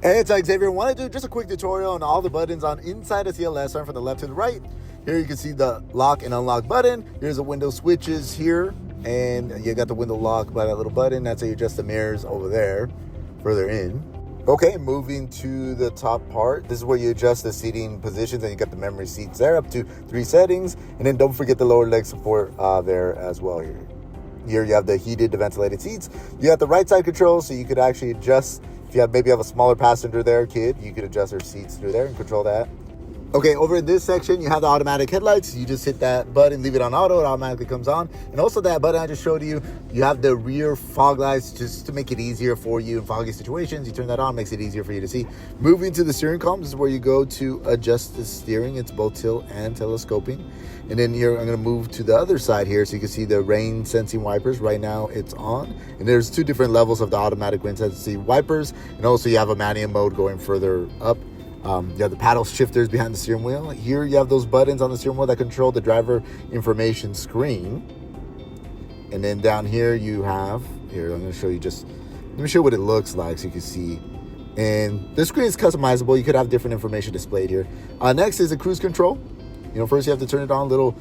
Hey, it's Xavier. I want to do just a quick tutorial on all the buttons on inside a CLS, starting from the left to the right. Here you can see the lock and unlock button. Here's the window switches here, and you got the window lock by that little button. That's how you adjust the mirrors over there, further in. Okay, moving to the top part. This is where you adjust the seating positions, and you got the memory seats there up to 3 settings. And then don't forget the lower leg support there as well here. Here you have the heated, the ventilated seats. You got the right side control, so you could actually adjust. If you maybe have a smaller passenger there, kid, you could adjust their seats through there and control that. Okay, over in this section, you have the automatic headlights. You just hit that button, leave it on auto, it automatically comes on. And also that button I just showed you, you have the rear fog lights just to make it easier for you in foggy situations. You turn that on, makes it easier for you to see. Moving to the steering column, this is where you go to adjust the steering. It's both tilt and telescoping. And then here, I'm gonna move to the other side here so you can see the rain sensing wipers. Right now it's on. And there's 2 different levels of the automatic rain sensing wipers. And also you have a manual mode going further up. You have the paddle shifters behind the steering wheel. Here you have those buttons on the steering wheel that control the driver information screen. And then down here you have, here I'm going to show you let me show you what it looks like so you can see. And the screen is customizable. You could have different information displayed here. Next is the cruise control. First you have to turn it on, little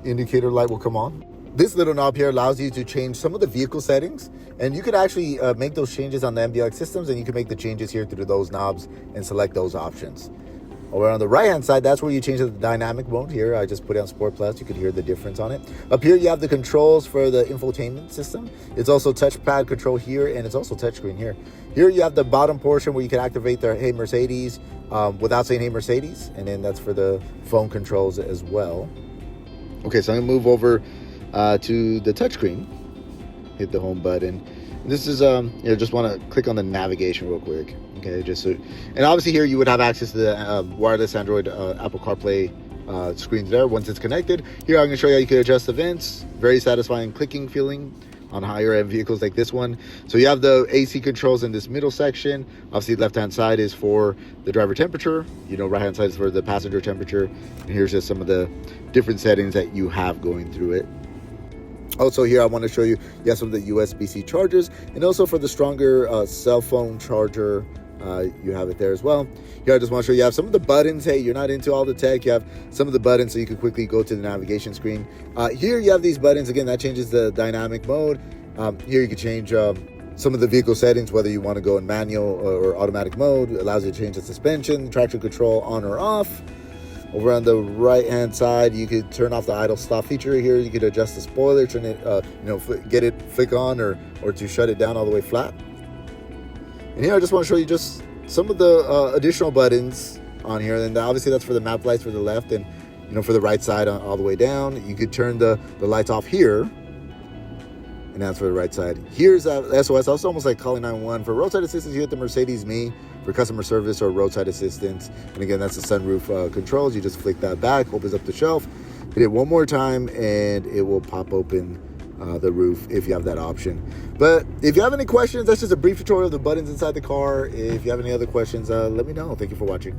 indicator light will come on. This little knob here allows you to change some of the vehicle settings, and you could actually make those changes on the MBX systems, and you can make the changes here through those knobs and select those options. Over on the right hand side, that's where you change the dynamic mode. Here I just put it on Sport Plus. You could hear the difference on it. Up here you have the controls for the infotainment system. It's also touchpad control here, and it's also touchscreen here. Here you have the bottom portion where you can activate the Hey Mercedes without saying Hey Mercedes, and then that's for the phone controls as well. Okay, so I'm gonna move over to the touchscreen, hit the home button. This is just want to click on the navigation real quick. Okay, and obviously here you would have access to the wireless Android Apple CarPlay screens there once it's connected. Here I'm going to show you how you can adjust the vents. Very satisfying clicking feeling on higher end vehicles like this one. So you have the AC controls in this middle section. Obviously left hand side is for the driver temperature, right hand side is for the passenger temperature. And here's just some of the different settings that you have going through it. Also here I want to show you some of the USB-C chargers, and also for the stronger cell phone charger, you have it there as well. Here I just want to show you have some of the buttons. Hey, you're not into all the tech, you have some of the buttons so you can quickly go to the navigation screen. Here you have these buttons. Again, that changes the dynamic mode. Here you can change some of the vehicle settings, whether you want to go in manual or automatic mode. It allows you to change the suspension, traction control on or off. Over on the right hand side, you could turn off the idle stop feature here. You could adjust the spoiler, turn it, get it flick on or to shut it down all the way flat. And here I just want to show you just some of the additional buttons on here. And obviously that's for the map lights for the left, and for the right side all the way down. You could turn the lights off here, and that's for the right side. Here's SOS. Also almost like calling 911. For roadside assistance, you hit the Mercedes-Me. For customer service or roadside assistance, and again, that's the sunroof controls. You just flick that back, opens up the shelf, hit it one more time, and it will pop open the roof if you have that option. But if you have any questions, that's just a brief tutorial of the buttons inside the car. If you have any other questions, let me know. Thank you for watching.